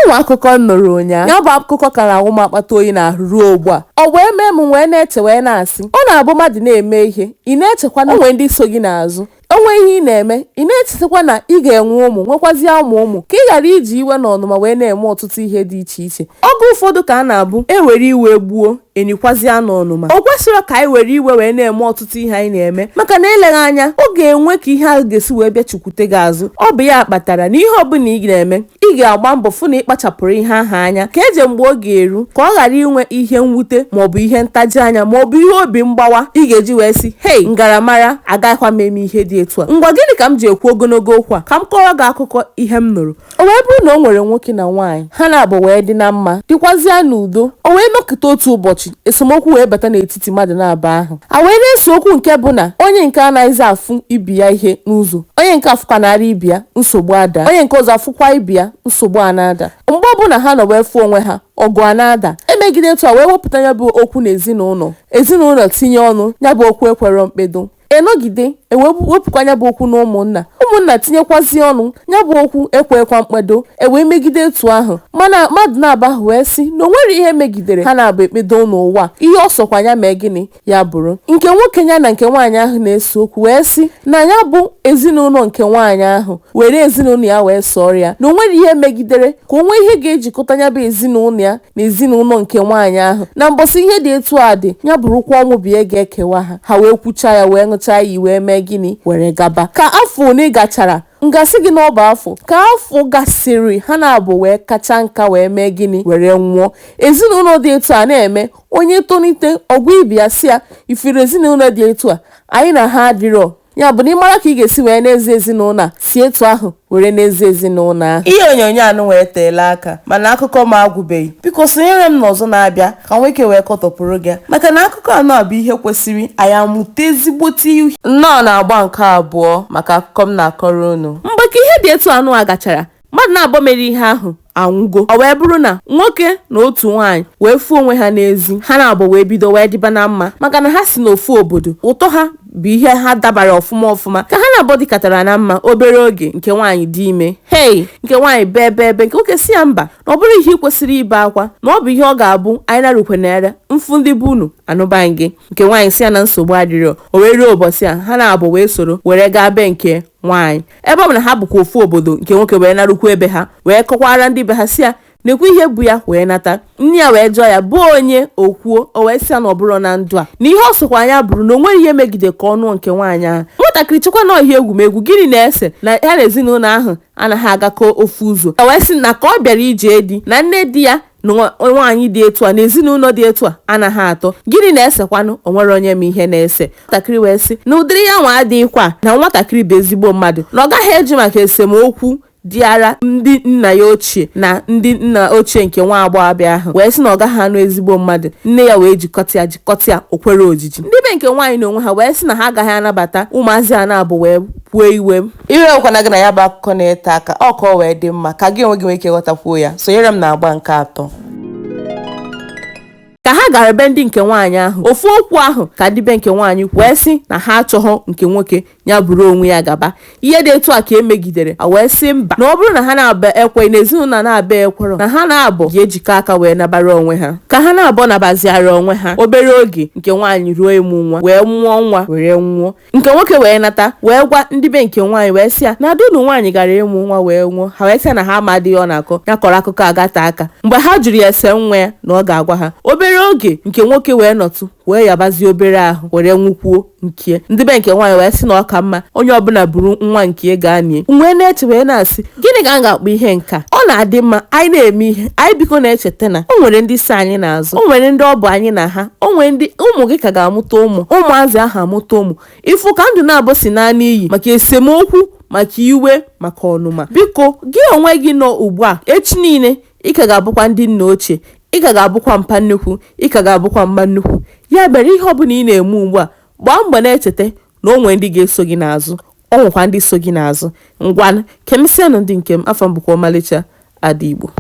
Onwe akụkọ nụrụ ụnyaa ya bụ akụkọ kara ahụ m akpata oyi na ahụ ruo ugbu a. Ọ wee mee m wee na-eche wee na-asị ọ na-abụ mmadụ na-eme ihe ị na-echekwa na onwe ndị so gị n'azụ, onwe ihe ị na-eme ị na-echetakwa na ị ga-enwe ụmụ nwekwazie ụmụ ka ị ghara iji iwe na ọnụma wee na-eme ọtụtụ ihe dị iche iche. Oge ụfọdụ ka a na-abụ ewere iwe gbuo enyikwazie n'ọnụma. O kwesịrị ka anyị were iwe wee na-eme ọtụtụ ihe anyị na-eme, maka na eleghị anya ọ ga-enwe ka ihe a ga-esi wee bịa chukwute gị azụ. Ọ bụ ya kpatara na ihe ọbụla ị na-eme ị ga-agba mbọ fụ na ị kpachapụrụ ihe ahụ anya ka eje mgbe ọ ga-eru ka ọ ghara inwe ihe mwute maọbụ ihe ntaji anya maọbụ ihe obi mgbawa ị ga-eji wee sị hei ngaramara agaghịkwa m eme ihe dị etu a. Ngwa gịnị ka m ji ekwu ogologo okwu a ka m kọrọ gị akụkọ ihe m nụrụ. O wee bụrụ na o nwere nwoke na nwaanyị ha na-abụ wee dị na mma dịkwazịa n'udo. O wee nọkịta otu ụbọchị esemokwu wee bata n'etiti mmadụ na-abụ ahụ. A wee na-ese okwu nke bụ na onye nke anaghịzi afụ ibi ya ihe n'ụzọ, onye nke afụkwanarị ibi ya nsogbu ada, onye nke ọzọ afụkwa ibi ya nsogbu a na-ada. Mgbe ọbụla ha nọ wee fụ onwe ha ọgụ a na-ada. Emegide etu a wee wepụta ya bụ okwu n'ezinụlọ tinye ọnụ ya bụ okwu ekwerọ mkpedo. Enọgide ewepụkwa anya bụ okwu na ụmụnna tinyekwazi ọnụ ya bụ okwu ekwekwa mkpedo. Ewee megide etu ahụ, mana mmadụ na-aba ahụ wee sị na o nwere ihe megidere ha na-abụ ekpedo n'ụwa, ihe ọ sọkwa ya mee gịnị ya bụrụ. Nke nwoke ya na nke nwaanyị ahụ na-ese okwu wee sị na ya bụ ezinụlọ nke nwaanyị ahụ were ezinụlọ ya wee sọrọ ya na o nwere ihe megidere ka o nwee ihe ga-ejikọta ya bụ ezinụlọ ya na ezinụlọ nke nwaanyị ahụ. Na mbọsị ihe dị etu a dị ya bụrụkwa ọnwụ bie ga-ekewa ha. Ha wee kwucha ya wee ṅụcha ya wee mee gịnị were gaba. Ka afọ one gachara, ngasị gị n'ọba afọ ka afọ gasịrị ha na-abụ wee kacha nka wee mee gịnị were nwụọ. Ezinụlọ dị etu a na-eme onye tonite ọgwụ ibi ya si ya ifiri ezinụlọ dị etu a anyị na ha adịrọ. Ya bụ na ị mara ka ị ga-esi wee n'ezi ezinụlọ a si etu ahụ were n'ezi ezinụlọ ahụ. Ihe onyonyo anụ wee teela aka mana akụkọ m agwụbeghị. Biko sonyere m n'ọzọ na-abịa ka nwoke wee kọtọpụrụ gị, maka na akụkọ anọ a bụ ihe kwesịrị anyị amụta ezigbote ihe. Nnọọ na-agba nke abụọ maka akụkọ m na-akọrọ unu. Mgbe ka ihe dị etu anụ a gachara, mmadụ na-abụọ mere ihe ahụ anwụgo. Ọ wee bụrụ na nwoke na otu nwaanyị wee fụọ onwe ha n'ezi, ha na-abụ wee bido wee dịba na mma maka na ha si n'ofu obodo. Ụtọ ha bụ ihe ha dabara ọfụma ka ha na-abụ dịkatara na mma obere oge nke nwaanyị dị ime. Hei, nke nwaanyị bee nke nwoke si ya mba na ọ bụrụ ihe ị kwesịrị ibe akwa na ọ bụ ihe ọ ga-abụ anyị narukwenere mfu ndị bụ unu anụbaghị gị. Nke nwaanyị si ya na nsogbu adịrọ. O wee ruo ụbọchị a ha na-abụ wee soro were gaa be nke nwaanyị, ebe ọ bụ na ha bụkwa ofu obodo. Nke nwoke wee narukwu ebe ha wee kọkwara ndị be ha si ya na-ekwu ihe bụ ya wee nata. Nne ya wee jụọ ya bụ onye okwuo. O wee sị ya na ọ bụrụ na ndụ a na ihe ọ sokwa anya bụrụ na o nwere ihe megide ka ọnụ nke nwaanyị ahụ. Nwatakịrị chekwa na ọhịa egwumegwu gịnị na-ese na ya na ezinụlọ ahụ anaghị agakọ ofu ụzọ. O wee sị na ka ọ bịara ije di na nne di ya na nwaanyị dị etu a na ezinụlọ dị etu a anaghị atọ. Gịnị na-esekwanụ? O nwere onye ma ihe na-ese. Nwatakịrị wee sị na ụdịrị ya nwa adịghịkwa, na nwatakịrị bụ ezigbo mmadụ, na ọ gaghị eji maka esemokwu dịara ndị nna ya ochie na ndị nna ochie nke nwa agbọghọbịa ahụ wee sị na ọ gaghị anụ ezigbo mmadụ. Nne ya wee jikọta ya okwere ojiji. Ndị be nke nwaanyị na onwe ha wee sị na ha agaghị anabata ụmụazị a na-abụ wee kwuo iwe nwekwana gị na ya bụ akụkọ na-ete aka ọ ka ọ wee dị mma ka gị onwe gị nwee ike ghọtakwuo ya. Sonyere m na-agba nke atọ. Ka ha gara ebe ndị nke nwaanyị ahụ, ofu okwu ahụ ka ndị be nke nwaanyị wee sị na ha achọghọ nke nwoke ya bụrụ onwe ya gaba. Ihe dị etu a ka emegidere. A wee sị mba na ọ bụrụ na ha na-aba ekwe na ezinụlọ na-aba ekwerọ na ha na-abụ ga-ejikọ aka wee nabara onwe ha. Ka ha na-abụ nabaziara onwe ha obere oge nke nwaanyị ruo ịmụ nwa wee mụọ nwa were nwụọ. Nke nwoke wee nata wee gwa ndị be nke nwaanyị wee sị ya na adụnụ nwaanyị gara ịmụ nwa wee nwụọ. Ha wee sị na ha amadịghị ọ na-akọ ya kọrọ akụkọ agata aka. Mgbe ha jụrụ ya ese nwa ya na ọ ga-agwa ha obere oge nke nwoke wee nọtụ wee yabazi obere ahụ were nwụkwuo nke ndị be nke nwaanyị wee sị na ọ ka mma onye ọbụla buru nwa nke gaa nie. Wee na-eche wee na-asị gịnị ka a ga-akpọ ihe nka? Ọ na-adị mma anyị na-eme ihe anyị biko na-echeta na o nwere ndị si anyị n'azụ, o nwere ndị ọ bụ anyị na ha, o nwere ndị ụmụ gị ka ga-amụta ụmụazị ahụ amụta ụmụ. Ifu ka ndụ na-abụ si naanị iyi maka esemokwu maka iwe maka ọnụma. Biko gị onwe gị nọ ugbu a, echi niile ị ka ga-abụkwa ndị nna ochie, ị ka ga-abụkwa mpa nnukwu, ị ka ga-abụkwa mma nnukwu. Ya mere ihe ọ bụla ị na-eme ugbu a gbaa mbọ na-echeta na o nwere ndị ga-eso gị n'azụ, o nwekwa ndị so gị n'azụ. Ngwanụ kemisianụ ndị nke m. Afọ m bụkwa ọmalịcha Ada Igbo.